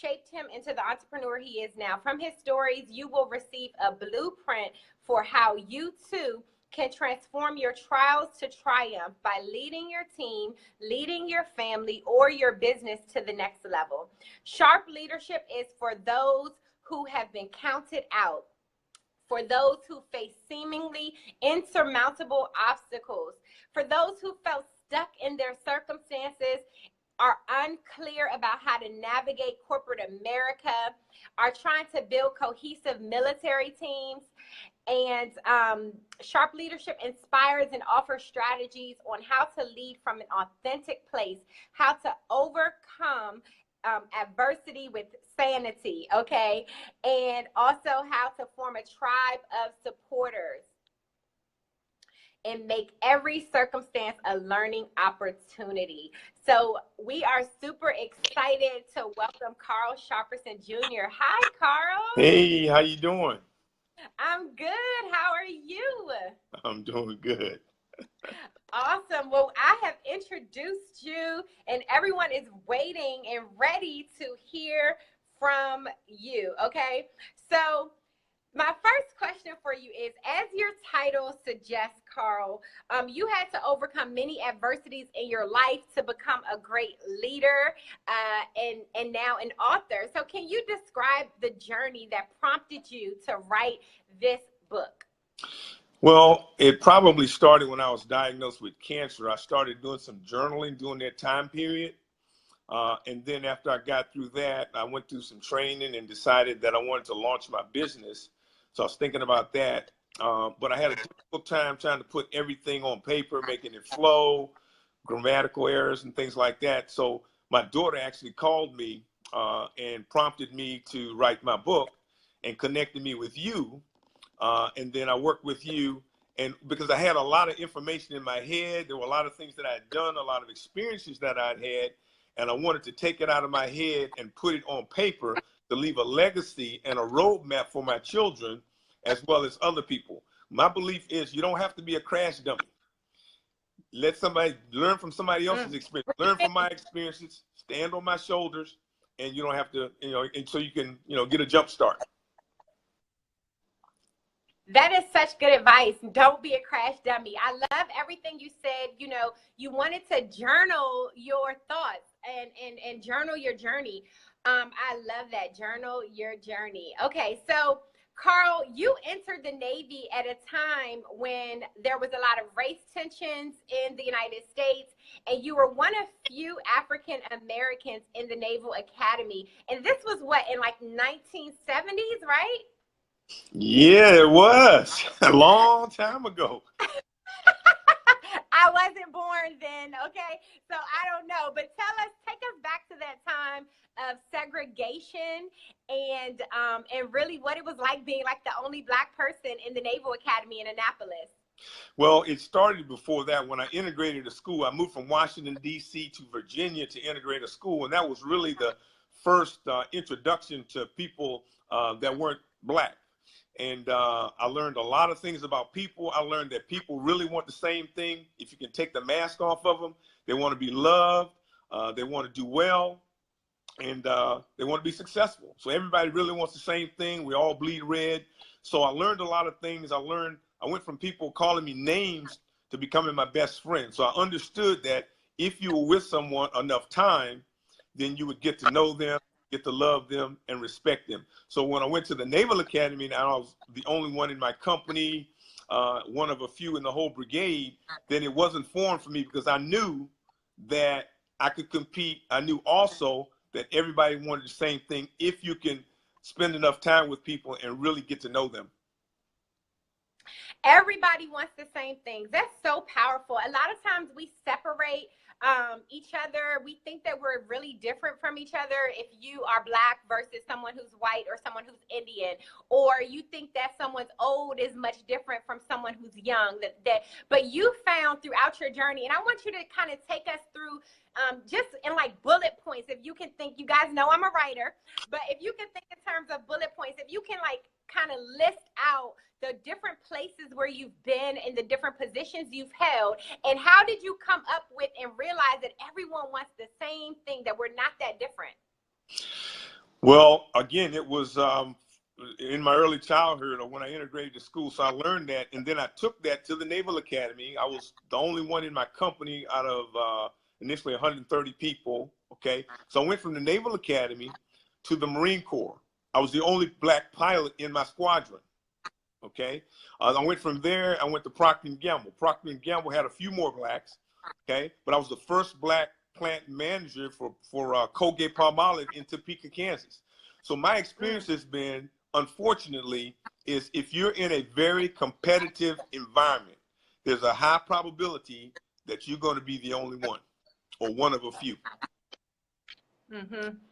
shaped him into the entrepreneur he is now. From his stories, you will receive a blueprint for how you too can transform your trials to triumph by leading your team, leading your family, or your business to the next level. Sharp leadership is for those who have been counted out, for those who face seemingly insurmountable obstacles, for those who felt stuck in their circumstances, are unclear about how to navigate corporate America, are trying to build cohesive military teams. And Sharp Leadership inspires and offers strategies on how to lead from an authentic place, how to overcome adversity with sanity, okay? And also how to form a tribe of supporters and make every circumstance a learning opportunity. So we are super excited to welcome Carl Sharperson Jr. Hi, Carl. Hey, how you doing? I'm good. How are you? I'm doing good. Awesome. Well, I have introduced you, and everyone is waiting and ready to hear from you, okay? So my first question for you is, as your title suggests, Carl, you had to overcome many adversities in your life to become a great leader and now an author. So can you describe the journey that prompted you to write this book? Well, it probably started when I was diagnosed with cancer. I started doing some journaling during that time period. And then after I got through that, I went through some training and decided that I wanted to launch my business. So I was thinking about that. But I had a difficult time trying to put everything on paper, making it flow, grammatical errors and things like that. So my daughter actually called me and prompted me to write my book and connected me with you. And then I worked with you, and because I had a lot of information in my head, there were a lot of things that I had done, a lot of experiences that I'd had, and I wanted to take it out of my head and put it on paper to leave a legacy and a roadmap for my children as well as other people. My belief is you don't have to be a crash dummy. Let somebody learn from somebody else's experience. Learn from my experiences, stand on my shoulders, and you don't have to, and so you can, get a jump start. That is such good advice. Don't be a crash dummy. I love everything you said. You wanted to journal your thoughts and journal your journey. I love that. Journal your journey. Okay, so Carl, you entered the Navy at a time when there was a lot of race tensions in the United States, and you were one of few African Americans in the Naval Academy. And this was what, in like 1970s, right? Yeah, it was a long time ago. I wasn't born then, okay? So I don't know, but take us back to that time of segregation and really what it was like being like the only Black person in the Naval Academy in Annapolis. Well, it started before that. When I integrated a school, I moved from Washington, D.C. to Virginia to integrate a school, and that was really the first introduction to people that weren't Black. And I learned a lot of things about people. I learned that people really want the same thing. If you can take the mask off of them, they want to be loved, they want to do well, and they want to be successful. So everybody really wants the same thing. We all bleed red. So I learned a lot of things. I went from people calling me names to becoming my best friend. So I understood that if you were with someone enough time, then you would get to know them, get to love them and respect them. So when I went to the Naval Academy, and I was the only one in my company, one of a few in the whole brigade, then it wasn't foreign for me because I knew that I could compete. I knew also that everybody wanted the same thing if you can spend enough time with people and really get to know them. Everybody wants the same things. That's so powerful. A lot of times we separate each other. We think that we're really different from each other if you are Black versus someone who's white or someone who's Indian, or you think that someone's old is much different from someone who's young. But you found throughout your journey, and I want you to kind of take us through just in like bullet points. If you can think, you guys know I'm a writer, but if you can think in terms of bullet points, if you can like kind of list out the different places where you've been and the different positions you've held, and how did you come up with and realize that everyone wants the same thing, that we're not that different? Well, again, it was in my early childhood or when I integrated to school. So I learned that, and then I took that to the Naval Academy. I was the only one in my company out of initially 130 people. Okay, so I went from the Naval Academy to the Marine Corps. I was the only black pilot in my squadron. Okay, I went from there. I went to Procter & Gamble. Procter & Gamble had a few more blacks. Okay, but I was the first black plant manager for Colgate-Palmolive in Topeka, Kansas. So my experience has been, unfortunately, is if you're in a very competitive environment, there's a high probability that you're going to be the only one or one of a few.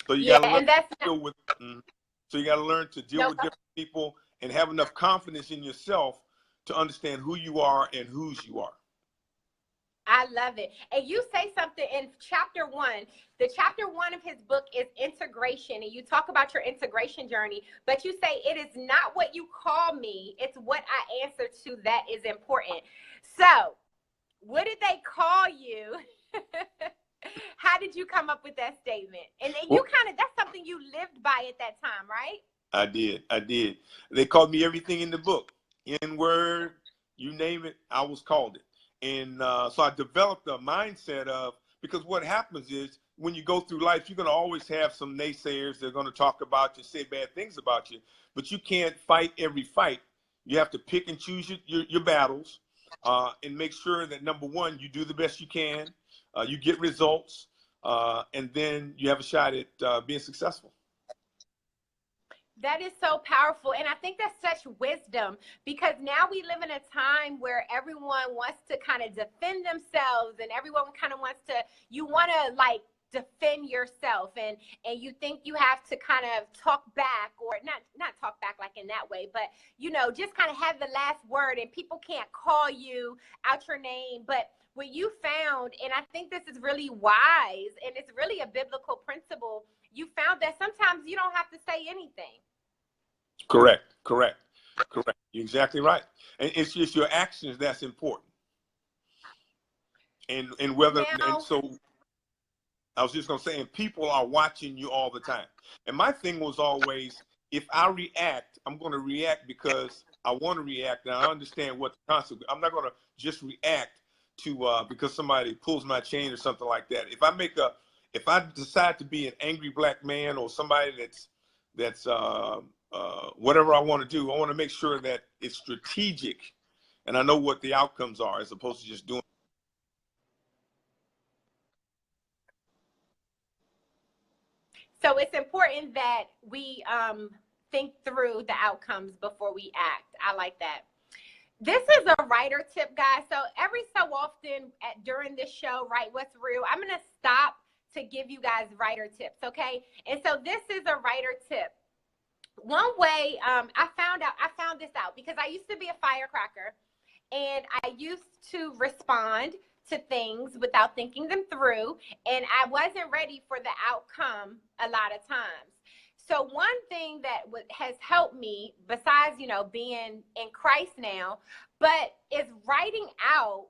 So you got to learn to deal with. So you got to learn to deal with different people and have enough confidence in yourself to understand who you are and whose you are. I love it. And you say something in chapter 1. The chapter 1 of his book is integration. And you talk about your integration journey, but you say it is not what you call me, it's what I answer to that is important. So what did they call you? How did you come up with that statement? And then you that's something you lived by at that time, right? I did. They called me everything in the book. N-word, you name it, I was called it. And so I developed a mindset of, because what happens is when you go through life, you're going to always have some naysayers. They're going to talk about you, say bad things about you, but you can't fight every fight. You have to pick and choose your battles and make sure that, number one, you do the best you can, you get results, and then you have a shot at being successful. That is so powerful. And I think that's such wisdom, because now we live in a time where everyone wants to kind of defend themselves, and everyone kind of wants to, you want to like defend yourself, and you think you have to kind of talk back, or not talk back like in that way, but you know, just kind of have the last word, and people can't call you out your name. But what you found, and I think this is really wise, and it's really a biblical principle, you found that sometimes you don't have to say anything. Correct. You're exactly right. And it's just your actions that's important. And whether, and so I was just going to say, and people are watching you all the time. And my thing was always, if I react, I'm going to react because I want to react, and I understand what the consequence. I'm not going to just react to because somebody pulls my chain or something like that. If I decide to be an angry black man, or somebody that's whatever I want to do, I want to make sure that it's strategic and I know what the outcomes are, as opposed to just doing. So it's important that we think through the outcomes before we act. I like that. This is a writer tip, guys. So every so often during this show, Write What's Real, I'm going to stop to give you guys writer tips, okay? And so this is a writer tip. One way I found this out because I used to be a firecracker, and I used to respond to things without thinking them through, and I wasn't ready for the outcome a lot of times. So one thing that has helped me, besides, you know, being in Christ now, but is writing out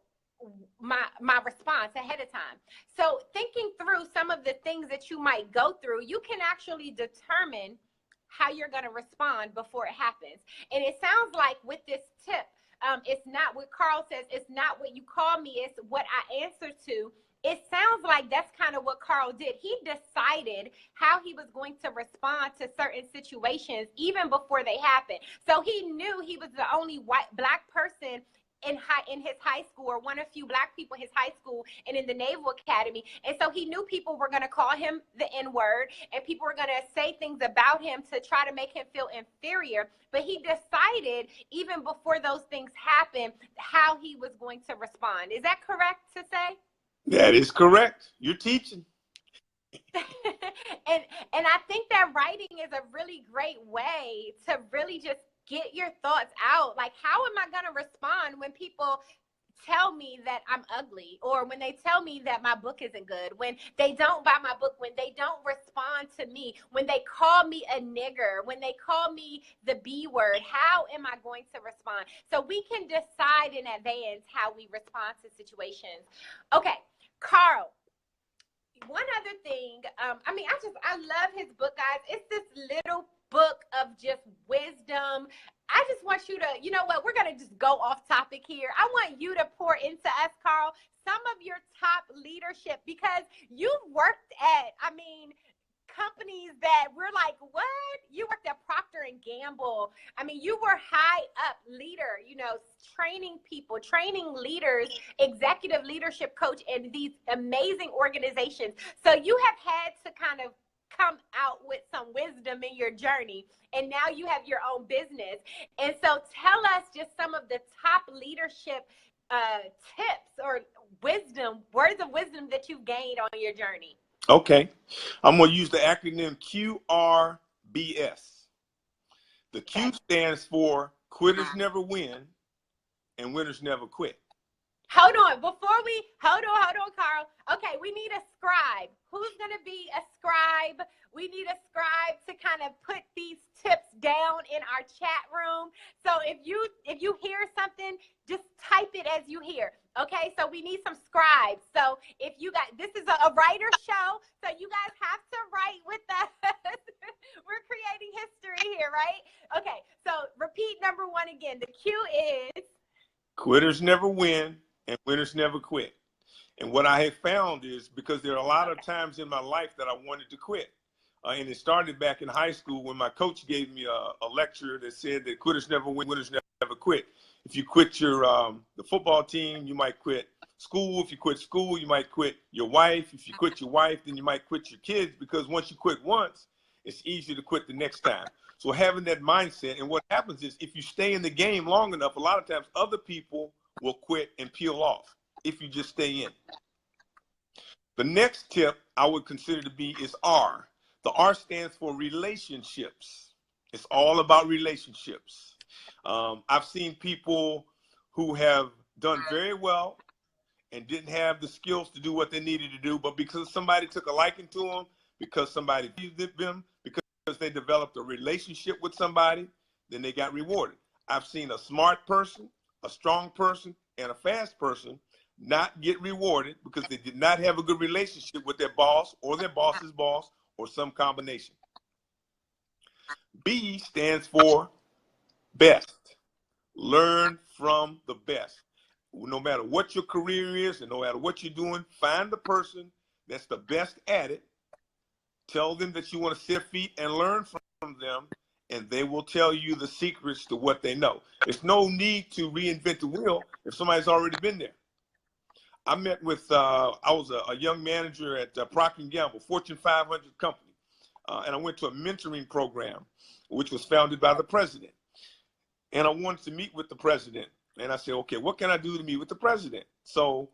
my response ahead of time. So thinking through some of the things that you might go through, you can actually determine how you're going to respond before it happens. And it sounds like with this tip, it's not what Carl says, it's not what you call me, it's what I answer to. It sounds like that's kind of what Carl did. He decided how he was going to respond to certain situations even before they happened. So he knew he was the only black person in his high school, or one of few black people in his high school and in the Naval Academy. And so he knew people were going to call him the N-word, and people were going to say things about him to try to make him feel inferior. But he decided even before those things happened how he was going to respond. Is that correct to say? That is correct. You're teaching. and I think that writing is a really great way to really just get your thoughts out. Like, how am I going to respond when people tell me that I'm ugly, or when they tell me that my book isn't good, when they don't buy my book, when they don't respond to me, when they call me a nigger, when they call me the B word? How am I going to respond? So we can decide in advance how we respond to situations. Okay, Carl, one other thing, I mean, I love his book, guys. It's this little book of just wisdom. I just want you to, you know what, we're going to just go off topic here. I want you to pour into us, Carl, some of your top leadership, because you've worked at, I mean, companies that we're like, what? You worked at Procter and Gamble. I mean, you were high up leader, you know, training people, training leaders, executive leadership coach in these amazing organizations. So you have had to kind of come out with some wisdom in your journey, and now you have your own business. And so tell us just some of the top leadership tips or wisdom, words of wisdom that you've gained on your journey. Okay. I'm going to use the acronym QRBS. The Q stands for quitters never win and winners never quit. Hold on. Before we, hold on, Carl. Okay, we need a scribe. Who's going to be a scribe? We need a scribe to kind of put these tips down in our chat room. So if you hear something, just type it as you hear. Okay, so we need some scribes. So if you guys, this is a writer show, so you guys have to write with us. We're creating history here, right? Okay, so repeat number one again. The Q is? Quitters never win and winners never quit. And what I have found is, because there are a lot of times in my life that I wanted to quit. And it started back in high school when my coach gave me a lecture that said that quitters never win, winners never quit. If you quit your the football team, you might quit school. If you quit school, you might quit your wife. If you quit your wife, then you might quit your kids, because once you quit once, it's easier to quit the next time. So having that mindset, and what happens is, if you stay in the game long enough, a lot of times other people will quit and peel off if you just stay in. The next tip I would consider to be is R. The R stands for relationships. It's all about relationships. I've seen people who have done very well and didn't have the skills to do what they needed to do, but because somebody took a liking to them, because somebody viewed them, because they developed a relationship with somebody, then they got rewarded. I've seen a smart person, a strong person, and a fast person not get rewarded because they did not have a good relationship with their boss or their boss's boss or some combination. B stands for best. Learn from the best. No matter what your career is and no matter what you're doing, find the person that's the best at it. Tell them that you want to sit feet and learn from them, and they will tell you the secrets to what they know. There's no need to reinvent the wheel if somebody's already been there. I met with, I was a young manager at Procter & Gamble, Fortune 500 company, and I went to a mentoring program, which was founded by the president. And I wanted to meet with the president. And I said, okay, what can I do to meet with the president? So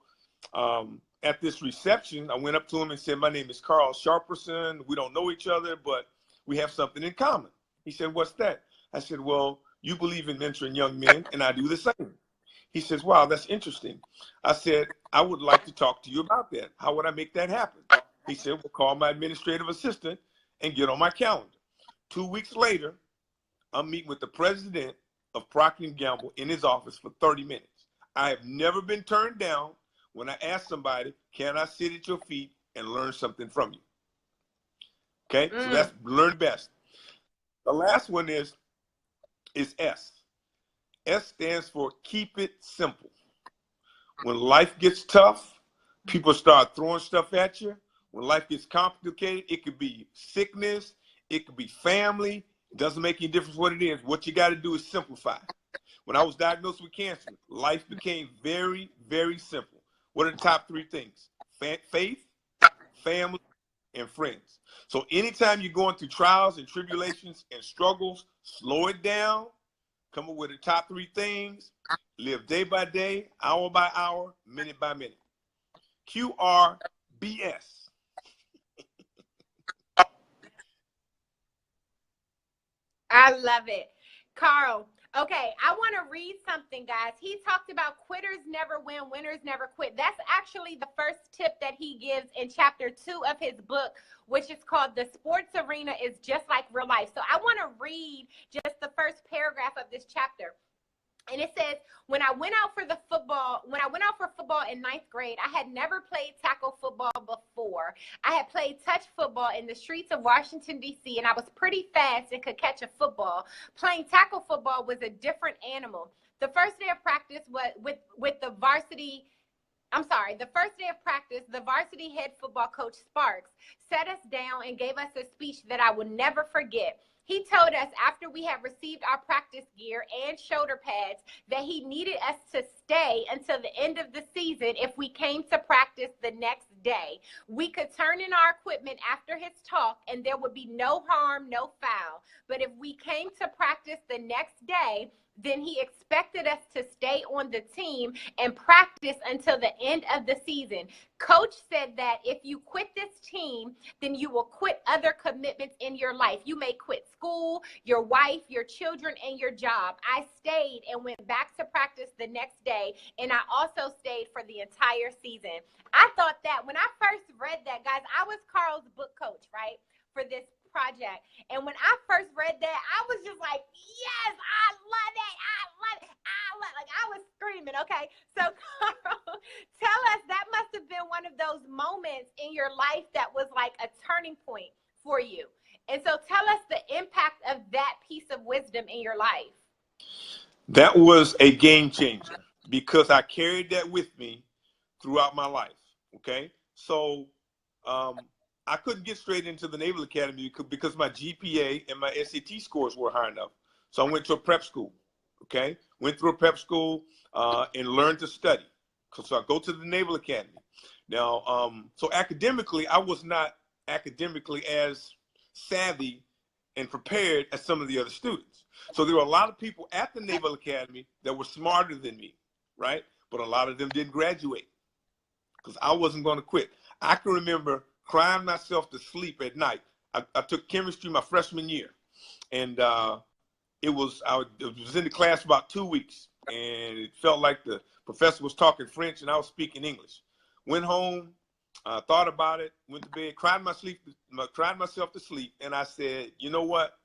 at this reception, I went up to him and said, my name is Carl Sharperson. We don't know each other, but we have something in common. He said, what's that? I said, well, you believe in mentoring young men, and I do the same. He says, wow, that's interesting. I said, I would like to talk to you about that. How would I make that happen? He said, well, call my administrative assistant and get on my calendar. 2 weeks later, I'm meeting with the president of Procter & Gamble in his office for 30 minutes. I have never been turned down when I ask somebody, can I sit at your feet and learn something from you? Okay, so that's learn best. The last one is S. S stands for keep it simple. When life gets tough, people start throwing stuff at you. When life gets complicated, it could be sickness, it could be family. It doesn't make any difference what it is. What you got to do is simplify. When I was diagnosed with cancer, life became very, very simple. What are the top three things? Faith, family, and friends. So anytime you're going through trials and tribulations and struggles, slow it down, come up with the top three things, live day by day, hour by hour, minute by minute. QRBS. I love it. Carl, okay, I want to read something, guys. He talked about quitters never win, winners never quit. That's actually the first tip that he gives in chapter 2 of his book, which is called The Sports Arena is Just Like Real Life. So I want to read just the first paragraph of this chapter. And it says, when I went out for football in ninth grade, I had never played tackle football before. I had played touch football in the streets of Washington, D.C., and I was pretty fast and could catch a football. Playing tackle football was a different animal. The first day of practice was with the varsity. The first day of practice, the varsity head football coach Sparks sat us down and gave us a speech that I will never forget. He told us after we had received our practice gear and shoulder pads that he needed us to stay until the end of the season if we came to practice the next day. We could turn in our equipment after his talk and there would be no harm, no foul. But if we came to practice the next day, then he expected us to stay on the team and practice until the end of the season. Coach said that if you quit this team, then you will quit other commitments in your life. You may quit school, your wife, your children, and your job. I stayed and went back to practice the next day, and I also stayed for the entire season. I thought that when I first read that, guys, I was Carl's book coach, right, for this project. And when I first read that, I was just like, yes, I love it. Like I was screaming. Okay. So Carl, tell us, that must have been one of those moments in your life that was like a turning point for you. And so tell us the impact of that piece of wisdom in your life. That was a game changer because I carried that with me throughout my life. Okay. So, I couldn't get straight into the Naval Academy because my GPA and my SAT scores were high enough. So I went to a prep school, okay? Went through a prep school and learned to study. So I go to the Naval Academy. Now, so academically, I was not academically as savvy and prepared as some of the other students. So there were a lot of people at the Naval Academy that were smarter than me, right? But a lot of them didn't graduate because I wasn't going to quit. I can remember crying myself to sleep at night. I took chemistry my freshman year, and I was in the class for about 2 weeks, and it felt like the professor was talking French and I was speaking English. Went home, thought about it, went to bed, cried myself to sleep, and I said, you know what?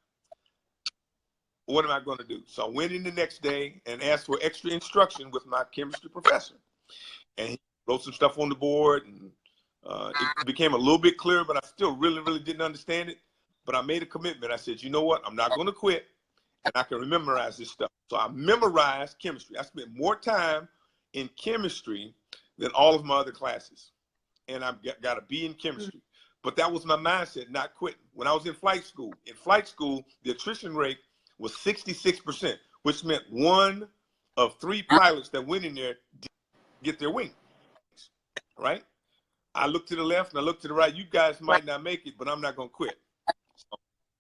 What am I going to do? So I went in the next day and asked for extra instruction with my chemistry professor, and he wrote some stuff on the board, and it became a little bit clearer, but I still really didn't understand it. But I made a commitment. I said, you know what? I'm not going to quit, and I can memorize this stuff. So I memorized chemistry. I spent more time in chemistry than all of my other classes, and I got a B in chemistry. But that was my mindset, not quitting. When I was in flight school, the attrition rate was 66%, which meant 1 of 3 pilots that went in there didn't get their wings, right? I look to the left and I look to the right. You guys might not make it, but I'm not going to quit.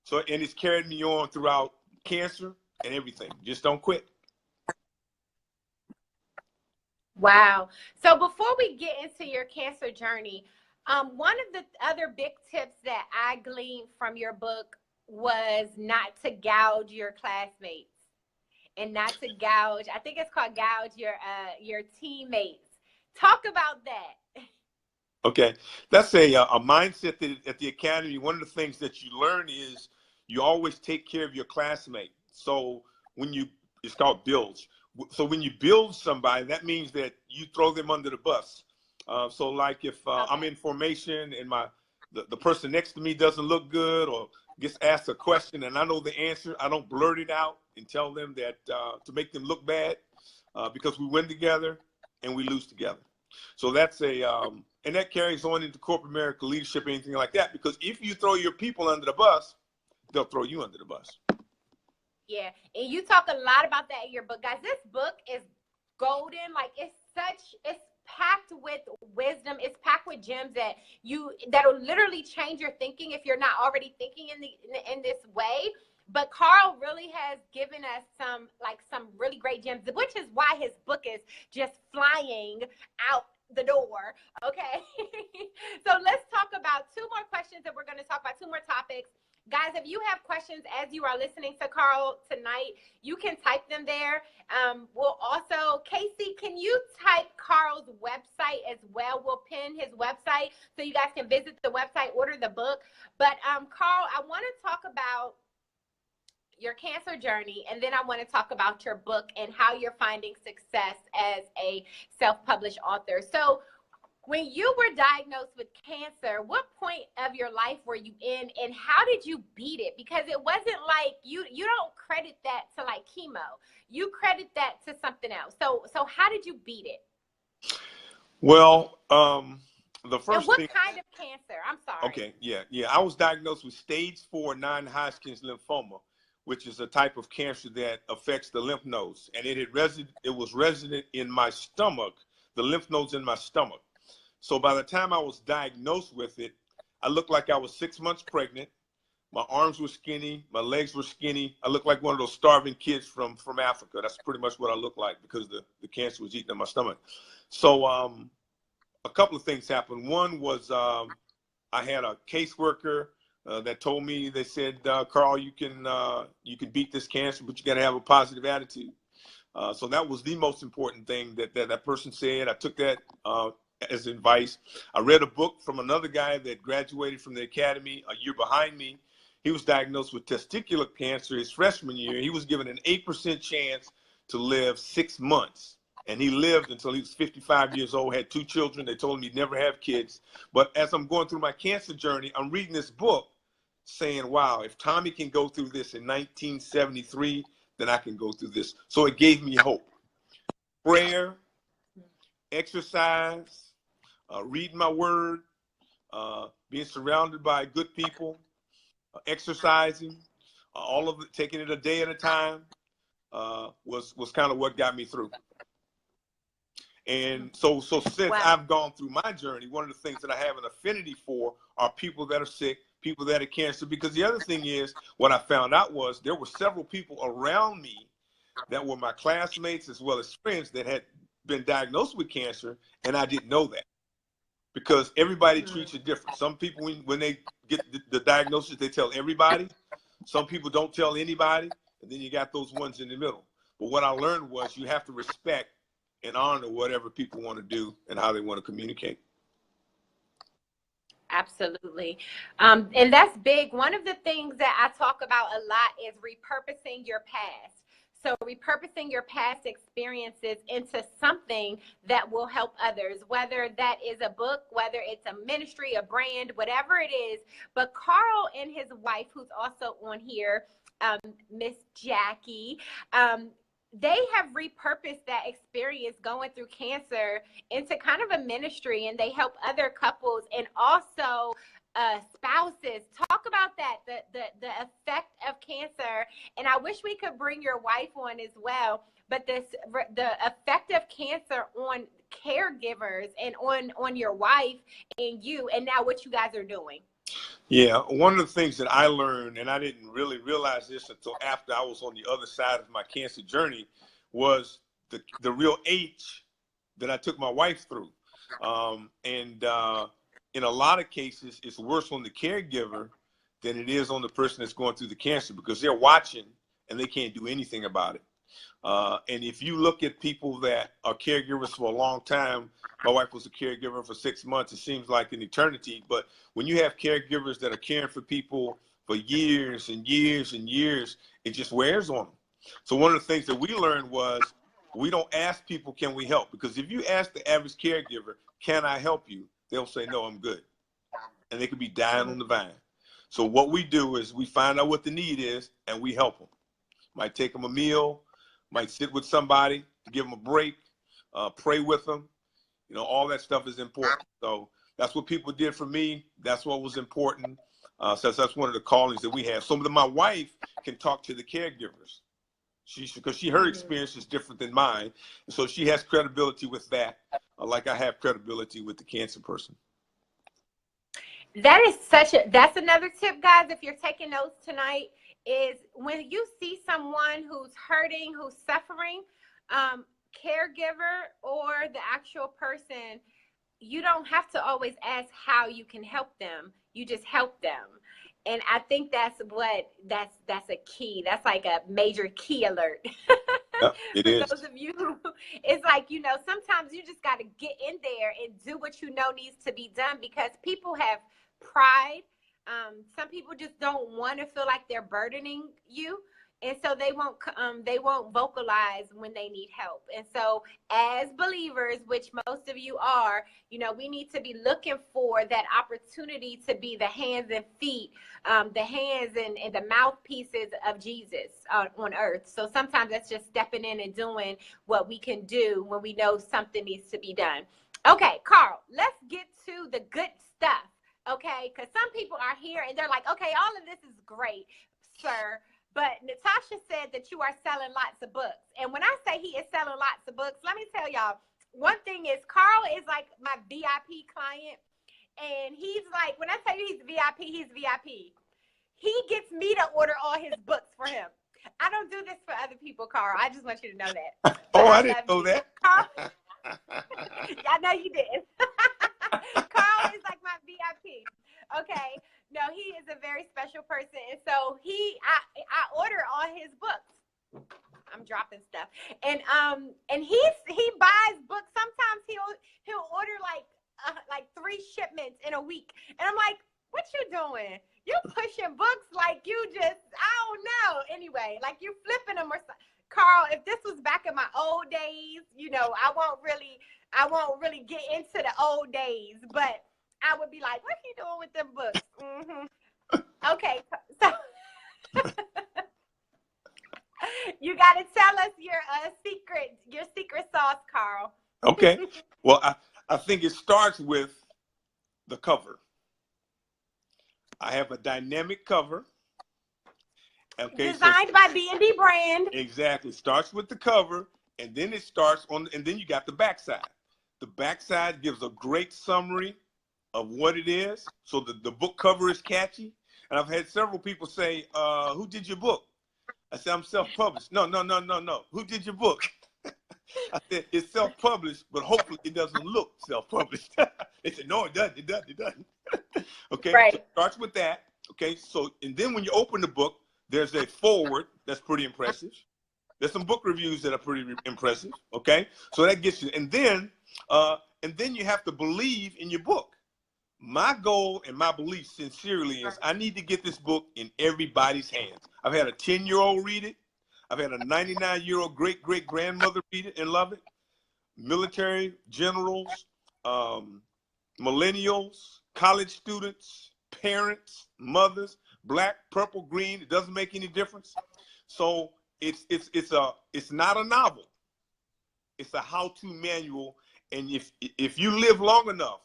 So, and it's carried me on throughout cancer and everything. Just don't quit. Wow. So before we get into your cancer journey, one of the other big tips that I gleaned from your book was not to gouge your classmates and not to gouge, I think it's called gouge your teammates. Talk about that. Okay, that's a mindset that at the academy, one of the things that you learn is you always take care of your classmate. So it's called bilge. So when you build somebody, that means that you throw them under the bus. So like if I'm in formation and the person next to me doesn't look good or gets asked a question and I know the answer, I don't blurt it out and tell them that to make them look bad because we win together and we lose together. So that's and that carries on into corporate America, leadership, anything like that. Because if you throw your people under the bus, they'll throw you under the bus. Yeah, and you talk a lot about that in your book, guys. This book is golden. Like it's packed with wisdom. It's packed with gems that'll literally change your thinking if you're not already thinking in this way. But Carl really has given us some really great gems, which is why his book is just flying out the door. Okay. So let's talk about 2 more questions that we're going to talk about, 2 more topics. Guys, if you have questions as you are listening to Carl tonight, you can type them there. We'll also, Casey, can you type Carl's website as well? We'll pin his website so you guys can visit the website, order the book. But Carl, I want to talk about your cancer journey, and then I want to talk about your book and how you're finding success as a self-published author. So when you were diagnosed with cancer, what point of your life were you in, and how did you beat it? Because it wasn't like you don't credit that to like chemo. You credit that to something else. So how did you beat it? Well, the first and what thing. kind of cancer? I'm sorry. Okay, yeah. I was diagnosed with stage 4 non-Hodgkin's lymphoma, which is a type of cancer that affects the lymph nodes, and it was resident in my stomach, the lymph nodes in my stomach. So by the time I was diagnosed with it, I looked like I was 6 months pregnant. My arms were skinny, my legs were skinny. I looked like one of those starving kids from Africa. That's pretty much what I looked like because the cancer was eating at my stomach. So a couple of things happened. One was I had a caseworker that told me, they said, Carl, you can beat this cancer, but you got to have a positive attitude. So that was the most important thing that person said. I took that as advice. I read a book from another guy that graduated from the academy a year behind me. He was diagnosed with testicular cancer his freshman year. He was given an 8% chance to live 6 months. And he lived until he was 55 years old, had 2 children. They told him he'd never have kids. But as I'm going through my cancer journey, I'm reading this book saying, wow, if Tommy can go through this in 1973, then I can go through this. So it gave me hope. Prayer, exercise, reading my word, being surrounded by good people, exercising, all of it, taking it a day at a time, was kind of what got me through. And so since Wow. I've gone through my journey, one of the things that I have an affinity for are people that are sick, people that are cancer. Because the other thing is, what I found out was there were several people around me that were my classmates as well as friends that had been diagnosed with cancer, and I didn't know that. Because everybody treats it different. Some people, when they get the diagnosis, they tell everybody. Some people don't tell anybody, and then you got those ones in the middle. But what I learned was you have to respect and honor whatever people want to do and how they want to communicate. Absolutely. And that's big. One of the things that I talk about a lot is repurposing your past. So repurposing your past experiences into something that will help others, whether that is a book, whether it's a ministry, a brand, whatever it is. But Carl and his wife, who's also on here, Miss Jackie, they have repurposed that experience going through cancer into kind of a ministry, and they help other couples and also spouses. Talk about that, the effect of cancer. And I wish we could bring your wife on as well, but the effect of cancer on caregivers and on your wife and you, and now what you guys are doing. Yeah, one of the things that I learned, and I didn't really realize this until after I was on the other side of my cancer journey, was the real H that I took my wife through. In a lot of cases, it's worse on the caregiver than it is on the person that's going through the cancer, because they're watching and they can't do anything about it. And if you look at people that are caregivers for a long time, my wife was a caregiver for 6 months. It seems like an eternity. But when you have caregivers that are caring for people for years and years and years, it just wears on them. So one of the things that we learned was we don't ask people, can we help? Because if you ask the average caregiver, can I help you? They'll say, no, I'm good. And they could be dying on the vine. So what we do is we find out what the need is and we help them. Might take them a meal, might sit with somebody to give them a break, pray with them. You know, all that stuff is important. So that's what people did for me. That's what was important. So that's one of the callings that we have. So my wife can talk to the caregivers. Because her experience is different than mine. And so she has credibility with that, like I have credibility with the cancer person. That's another tip, guys, if you're taking notes tonight, is when you see someone who's hurting, who's suffering, caregiver or the actual person, you don't have to always ask how you can help them. You just help them. And I think that's a key. That's like a major key alert. Yeah, it is. For those of you, it's like, you know, sometimes you just got to get in there and do what you know needs to be done, because people have pride. Some people just don't want to feel like they're burdening you. and so they won't vocalize when they need help. And so as believers, which most of you are, you know, we need to be looking for that opportunity to be the hands and feet, the hands and the mouthpieces of Jesus on earth. So sometimes that's just stepping in and doing what we can do when we know something needs to be done. Okay, Carl, let's get to the good stuff, okay? Because some people are here and they're like, okay, all of this is great, sir, but Natasha said that you are selling lots of books. And when I say he is selling lots of books, let me tell y'all, one thing is Carl is like my VIP client. And he's like, when I tell you he's VIP, he's VIP. He gets me to order all his books for him. I don't do this for other people, Carl. I just want you to know that. Oh, I didn't know that. Carl, I know you did. Carl is like my VIP. Okay. No, he is a very special person. And so I order all his books. I'm dropping stuff. And he buys books. Sometimes he'll order like 3 shipments in a week. And I'm like, what you doing? You pushing books like you just, I don't know. Anyway, like you flipping them or something. Carl, if this was back in my old days, you know, I won't really get into the old days, but I would be like, what are you doing with them books? Okay, so you got to tell us your secret sauce, Carl. Okay. Well, I think it starts with the cover. I have a dynamic cover. Okay, designed by B&D Brand. Exactly. Starts with the cover, and then it starts on, and then you got the backside. The backside gives a great summary of what it is. So the book cover is catchy. And I've had several people say, who did your book? I said, I'm self-published. No. Who did your book? I said, it's self-published, but hopefully it doesn't look self-published. They said, no, it doesn't. It doesn't. Okay, right. So it starts with that. Okay, so, and then when you open the book, there's a forward that's pretty impressive. There's some book reviews that are pretty impressive. Okay, so that gets you, and then you have to believe in your book. My goal and my belief sincerely is I need to get this book in everybody's hands. I've had a 10-year-old read it. I've had a 99-year-old great-great-grandmother read it and love it. Military, generals, millennials, college students, parents, mothers, black, purple, green, it doesn't make any difference. So it's not a novel. It's a how-to manual. And if you live long enough,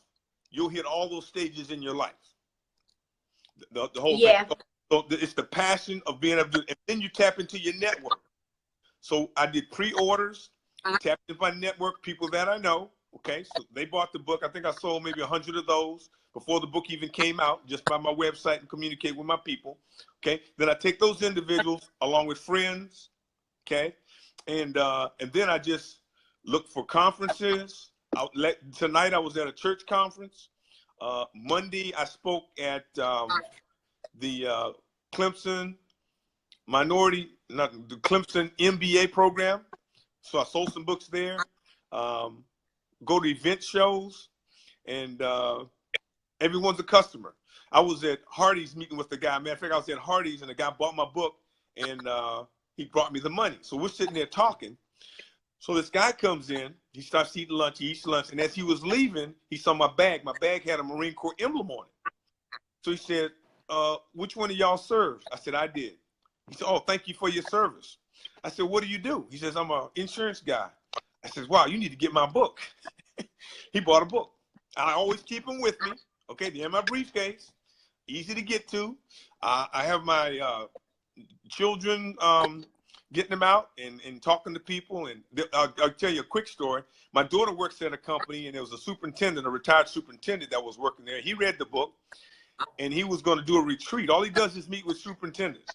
you'll hit all those stages in your life. The whole thing. So it's the passion of being able to, and then you tap into your network. So I did pre-orders, tapped into my network, people that I know. Okay, so they bought the book. I think I sold maybe 100 of those before the book even came out, just by my website and communicate with my people. Okay, then I take those individuals along with friends. Okay, and then I just look for conferences. Tonight I was at a church conference. Monday I spoke at the Clemson the Clemson MBA program. So I sold some books there. Go to event shows, and everyone's a customer. I was at Hardee's meeting with the guy. Matter of fact, I was at Hardee's, and the guy bought my book, and he brought me the money. So we're sitting there talking. So this guy comes in, he starts eating lunch, he eats lunch, and as he was leaving, he saw my bag. My bag had a Marine Corps emblem on it. So he said, which one of y'all serves? I said, I did. He said, oh, thank you for your service. I said, what do you do? He says, I'm an insurance guy. I said, wow, you need to get my book. He bought a book. I always keep them with me. Okay, they're in my briefcase. Easy to get to. I have my children getting them out and talking to people. And I'll tell you a quick story. My daughter works at a company, and there was a superintendent, a retired superintendent that was working there. He read the book, and he was going to do a retreat. All he does is meet with superintendents.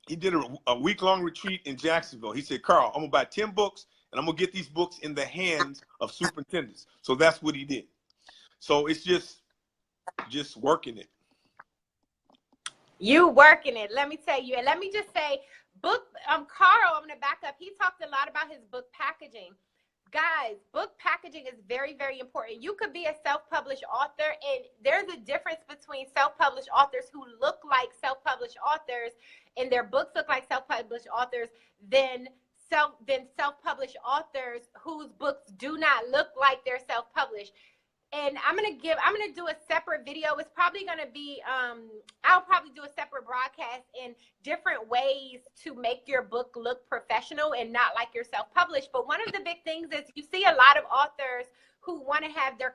He did a week-long retreat in Jacksonville. He said, Carl, I'm going to buy 10 books, and I'm going to get these books in the hands of superintendents. So that's what he did. So it's just working it. You working it. Let me tell you. And let me just say, Carl, I'm going to back up. He talked a lot about his book packaging. Guys, book packaging is very, very important. You could be a self-published author, and there's a difference between self-published authors who look like self-published authors and their books look like self-published authors than self-published authors whose books do not look like they're self-published. And I'm gonna do a separate video. It's probably gonna be I'll probably do a separate broadcast in different ways to make your book look professional and not like you're self-published. But one of the big things is you see a lot of authors who want to have their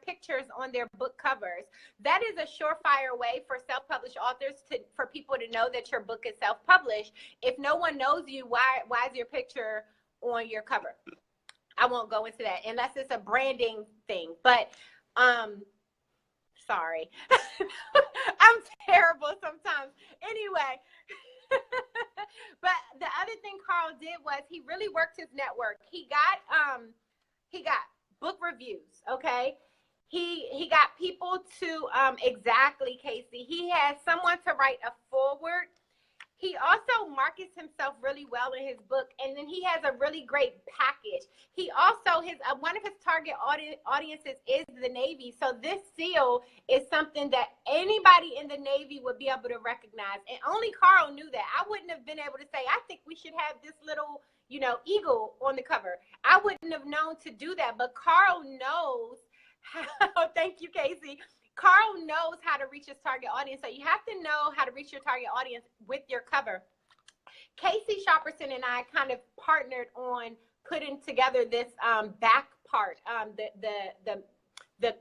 pictures on their book covers. That is a surefire way for self-published authors for people to know that your book is self-published. If no one knows you, why is your picture on your cover? I won't go into that unless it's a branding thing. But sorry. I'm terrible sometimes. Anyway. But the other thing Carl did was he really worked his network. He got book reviews, okay? He got people to exactly, Casey. He has someone to write a foreword. He also markets himself really well in his book, and then he has a really great package. He also, one of his target audiences is the Navy, so this seal is something that anybody in the Navy would be able to recognize, and only Carl knew that. I wouldn't have been able to say, I think we should have this little, eagle on the cover. I wouldn't have known to do that, but Carl knows how. Thank you, Casey. Carl knows how to reach his target audience. So you have to know how to reach your target audience with your cover. Casey Sharperson and I kind of partnered on putting together this back part, the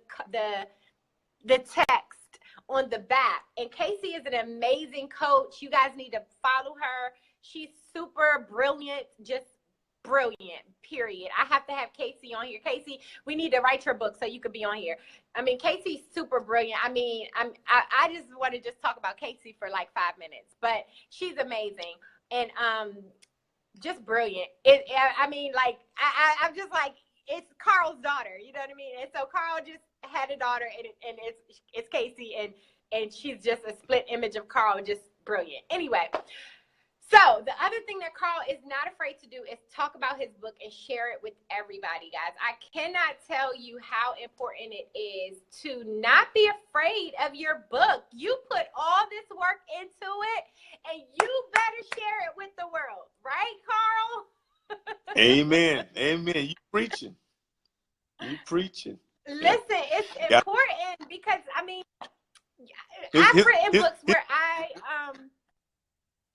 text on the back. And Casey is an amazing coach. You guys need to follow her. She's super brilliant, just brilliant, period. I have to have Casey on here. Casey, we need to write your book so you could be on here. I mean, Casey's super brilliant. I mean, I just want to just talk about Casey for like 5 minutes, but she's amazing and just brilliant. I mean, like, I'm just like, it's Carl's daughter, you know what I mean? And so Carl just had a daughter, and it's Casey, and she's just a split image of Carl, just brilliant. Anyway. So the other thing that Carl is not afraid to do is talk about his book and share it with everybody, guys. I cannot tell you how important it is to not be afraid of your book. You put all this work into it, and you better share it with the world. Right, Carl? Amen. Amen. You preaching. You preaching. Listen, it's important because, I mean, I've written books where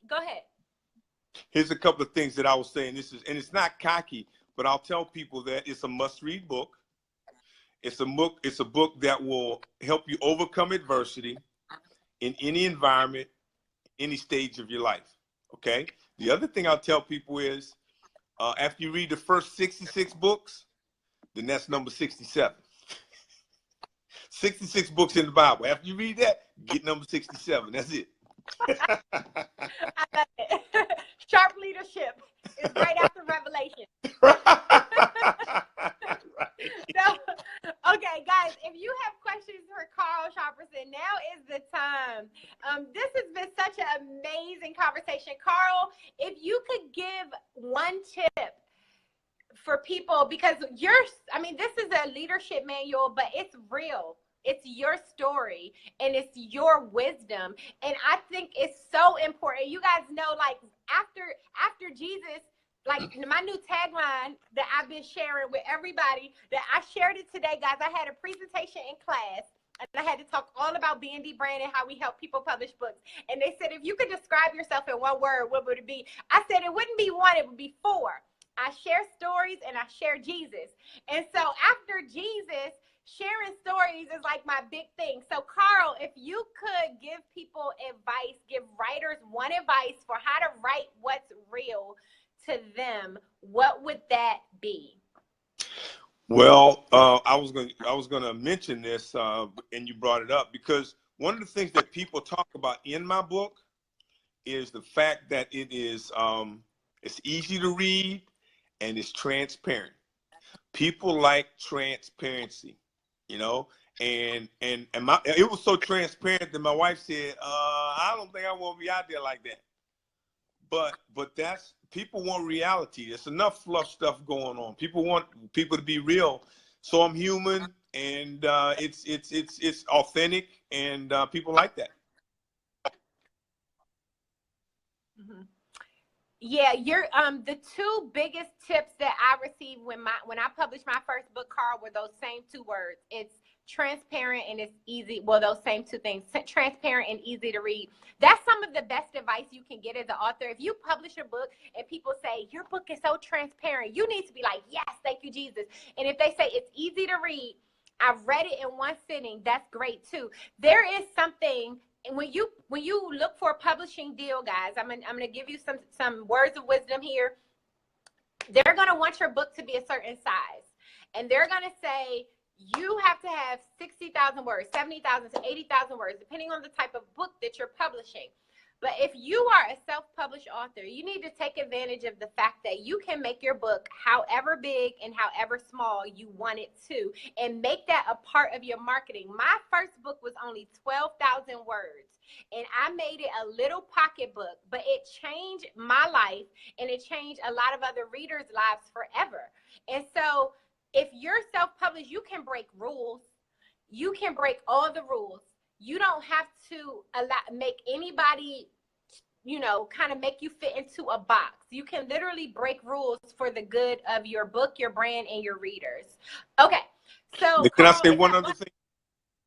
go ahead. Here's a couple of things that I was saying. And it's not cocky, but I'll tell people that it's a must-read book. It's a book that will help you overcome adversity in any environment, any stage of your life. Okay. The other thing I'll tell people is, after you read the first 66 books, then that's number 67. 66 books in the Bible. After you read that, get number 67. That's it. I love it. Sharp leadership is right after Revelation. No. Okay, guys, if you have questions for Carl Sharperson, now is the time. This has been such an amazing conversation. Carl, if you could give one tip for people, because this is a leadership manual, but it's real. It's your story and it's your wisdom. And I think it's so important. You guys know, like, after Jesus, like, my new tagline that I've been sharing with everybody, that I shared it today, guys. I had a presentation in class and I had to talk all about B&D brand and how we help people publish books. And they said, if you could describe yourself in one word, what would it be? I said, it wouldn't be one, it would be 4. I share stories and I share Jesus. And so after Jesus, sharing stories is like my big thing. So Carl, if you could give people advice, give writers one advice for how to write what's real to them, what would that be? Well, I was going to mention this, and you brought it up, because one of the things that people talk about in my book is the fact that it is it's easy to read and it's transparent. People like transparency. And it was so transparent that my wife said, I don't think I want to be out there like that. but that's, people want reality. There's enough fluff stuff going on. People want people to be real. So I'm human, and it's authentic, and people like that. Mm-hmm. Yeah, you're the two biggest tips that I received when I published my first book, Carl, were those same two words. It's transparent and it's easy. Well, those same two things, transparent and easy to read. That's some of the best advice you can get as an author. If you publish a book and people say your book is so transparent, you need to be like, yes, thank you, Jesus. And if they say it's easy to read, I've read it in one sitting, that's great too. There is something. And when you look for a publishing deal, guys, I'm gonna give you some words of wisdom here. They're gonna want your book to be a certain size, and they're gonna say you have to have 60,000 words, 70,000 to 80,000 words, depending on the type of book that you're publishing. But if you are a self-published author, you need to take advantage of the fact that you can make your book however big and however small you want it to, and make that a part of your marketing. My first book was only 12,000 words, and I made it a little pocketbook, but it changed my life, and it changed a lot of other readers' lives forever. And so if you're self-published, you can break rules. You can break all the rules. You don't have to make anybody, kind of make you fit into a box. You can literally break rules for the good of your book, your brand, and your readers. Okay. So can Carl, I say one other thing?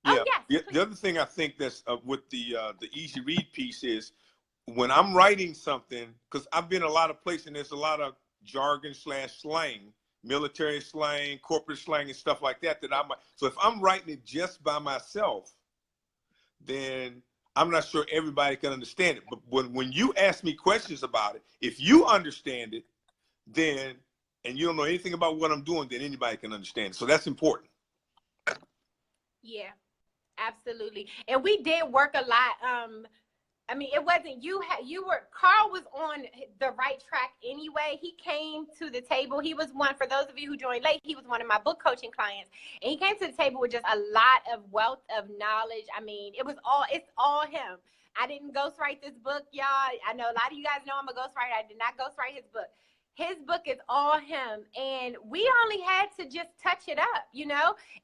Yeah. Oh, yes, the other thing I think that's with the easy read piece is when I'm writing something, because I've been a lot of places and there's a lot of jargon / slang, military slang, corporate slang, and stuff like that so if I'm writing it just by myself, then I'm not sure everybody can understand it. But when you ask me questions about it, if you understand it, then, and you don't know anything about what I'm doing, then anybody can understand it. So that's important. Yeah, absolutely. And we did work a lot. It wasn't Carl was on the right track anyway. He came to the table. He was one, for those of you who joined late, he was one of my book coaching clients. And he came to the table with just a lot of wealth of knowledge. It's all him. I didn't ghostwrite this book, y'all. I know a lot of you guys know I'm a ghostwriter. I did not ghostwrite his book. His book is all him. And we only had to just touch it up,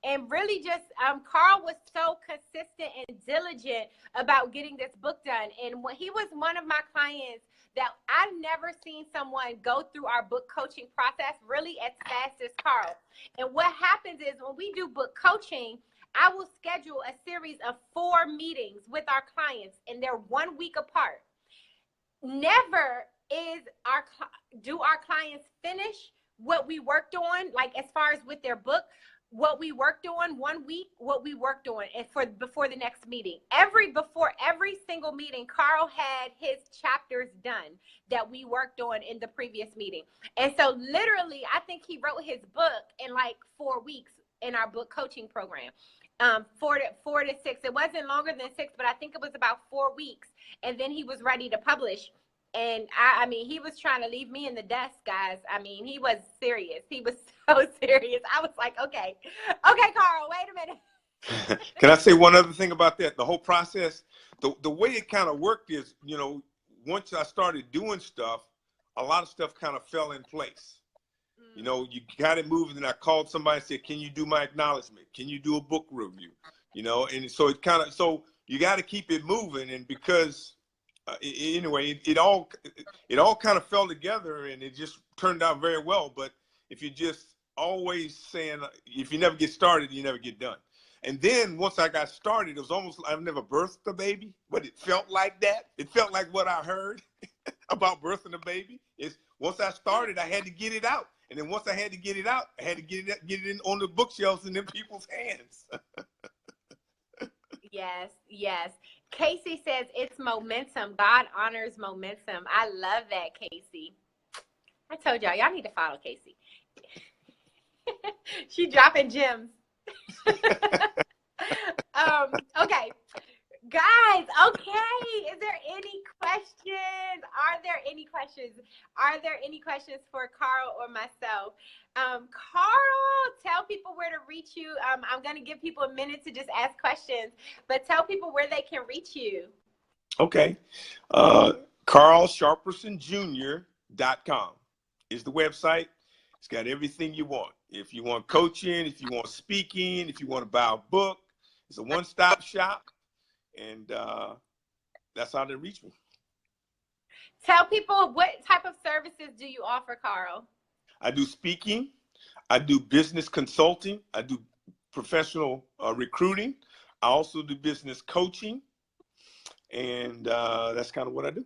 and really just, Carl was so consistent and diligent about getting this book done. And when he was one of my clients that I've never seen someone go through our book coaching process really as fast as Carl. And what happens is when we do book coaching, I will schedule a series of 4 meetings with our clients, and they're 1 week apart. Never do our clients finish what we worked on, like as far as with their book, what we worked on 1 week, what we worked on, and before the next meeting. Before every single meeting, Carl had his chapters done that we worked on in the previous meeting. And so literally, I think he wrote his book in like 4 weeks in our book coaching program. 4 to 6. It wasn't longer than 6, but I think it was about 4 weeks. And then he was ready to publish. And he was trying to leave me in the dust, guys. He was serious. He was so serious. I was like, okay, Carl, wait a minute. Can I say one other thing about that? The whole process, the way it kind of worked is, once I started doing stuff, a lot of stuff kind of fell in place. You got it moving, and I called somebody and said, can you do my acknowledgement? Can you do a book review? And so so you got to keep it moving. And because anyway, it all kind of fell together, and it just turned out very well. But if you just always saying, if you never get started, you never get done. And then once I got started, it was almost, I've never birthed a baby, but it felt like that. It felt like what I heard about birthing a baby is once I started, I had to get it out. And then once I had to get it out, I had to get it in on the bookshelves and in people's hands. Yes. Casey says it's momentum. God honors momentum. I love that, Casey. I told y'all need to follow Casey. She dropping gems. Okay. Guys, okay. Is there any questions? Are there any questions for Carl or myself? Carl, tell people where to reach you. I'm going to give people a minute to just ask questions, but tell people where they can reach you. Okay. CarlSharpersonJr.com is the website. It's got everything you want. If you want coaching, if you want speaking, if you want to buy a book, it's a one-stop shop. And that's how they reach me. Tell people, what type of services do you offer, Carl? I do speaking. I do business consulting. I do professional recruiting. I also do business coaching. And that's kind of what I do.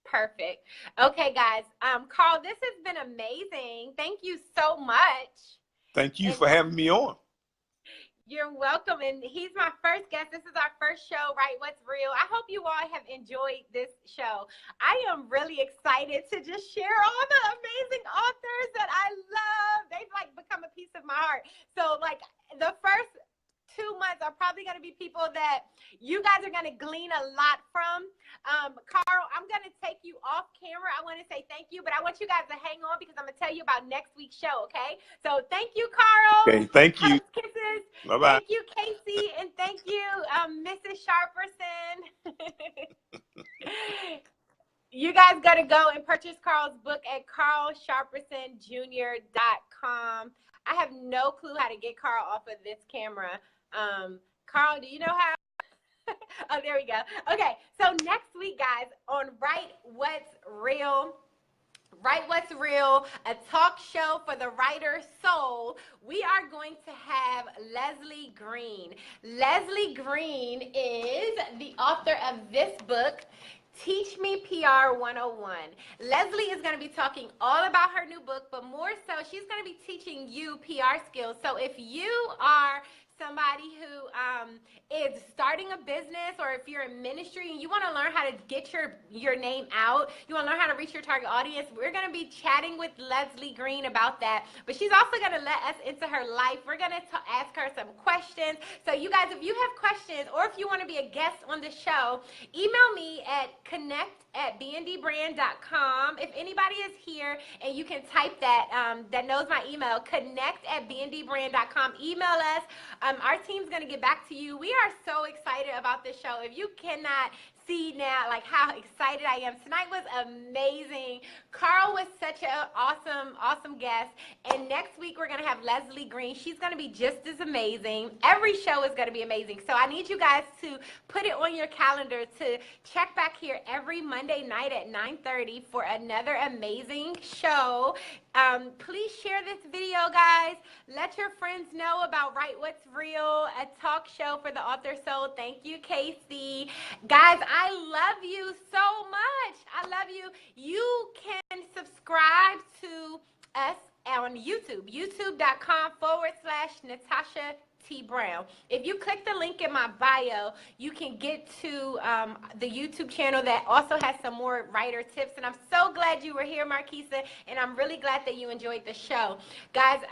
Perfect. Okay, guys. Carl, this has been amazing. Thank you so much. Thank you for having me on. You're welcome. And he's my first guest. This is our first show, Right What's Real. I hope you all have enjoyed this show. I am really excited to just share all the amazing authors that I love. They've like become a piece of my heart. So like the first 2 months are probably going to be people that you guys are going to glean a lot from. Carl, I'm going to take you off camera. I want to say thank you, but I want you guys to hang on because I'm going to tell you about next week's show, okay? So thank you, Carl. Okay, thank you. Hugs, kisses. Bye-bye. Thank you, Casey, and thank you, Mrs. Sharperson. You guys got to go and purchase Carl's book at carlsharpersonjr.com. I have no clue how to get Carl off of this camera. Carl, do you know how? Oh, there we go. Okay, so next week, guys, on Right What's Real, a talk show for the writer's soul, we are going to have Leslie Green. Leslie Green is the author of this book, Teach Me PR 101. Leslie is going to be talking all about her new book, but more so, she's going to be teaching you PR skills. So if you are somebody who is starting a business, or if you're in ministry and you want to learn how to get your name out, you want to learn how to reach your target audience, we're going to be chatting with Leslie Green about that. But she's also going to let us into her life. We're going to ask her some questions. So you guys, if you have questions, or if you want to be a guest on the show, email me at connect@bndbrand.com. If anybody is here and you can type that, that knows my email, connect@bndbrand.com. Email us. Our team's going to get back to you. We are so excited about this show. If you cannot see now like how excited I am. Tonight was amazing. Carl was such an awesome guest. And next week we're going to have Leslie Green. She's going to be just as amazing. Every show is going to be amazing. So I need you guys to put it on your calendar to check back here every Monday night at 9:30 for another amazing show. Please share this video, guys. Let your friends know about Right What's Real, a talk show for the author soul. Thank you, Casey. Guys, I love you so much. I love you. You can subscribe to us on YouTube, youtube.com/Natasha T. Brown. If you click the link in my bio, you can get to the YouTube channel that also has some more writer tips. And I'm so glad you were here, Marquisa, and I'm really glad that you enjoyed the show. Guys,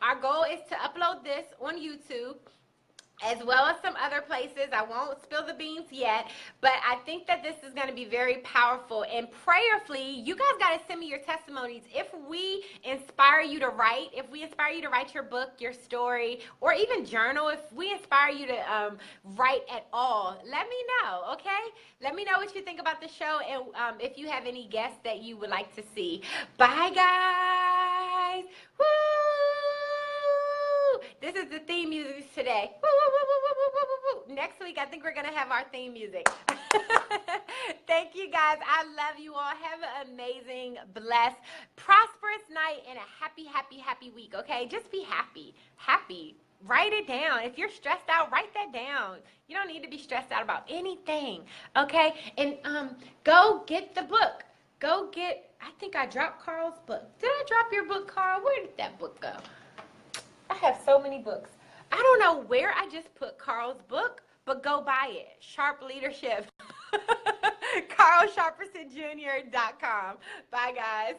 our goal is to upload this on YouTube, as well as some other places. I won't spill the beans yet, but I think that this is going to be very powerful. And prayerfully, you guys got to send me your testimonies. If we inspire you to write, if we inspire you to write your book, your story, or even journal, if we inspire you to write at all, let me know, okay? Let me know what you think about the show, and if you have any guests that you would like to see. Bye, guys. Woo! This is the theme music today. Woo, woo, woo, woo, woo, woo, woo, woo. Next week, I think we're going to have our theme music. Thank you, guys. I love you all. Have an amazing, blessed, prosperous night and a happy, happy, happy week, okay? Just be happy. Happy. Write it down. If you're stressed out, write that down. You don't need to be stressed out about anything, okay? And go get the book. Go get, I think I dropped Carl's book. Did I drop your book, Carl? Where did that book go? I have so many books. I don't know where I just put Carl's book, but go buy it. Sharp Leadership. CarlSharpersonJr.com. Bye, guys.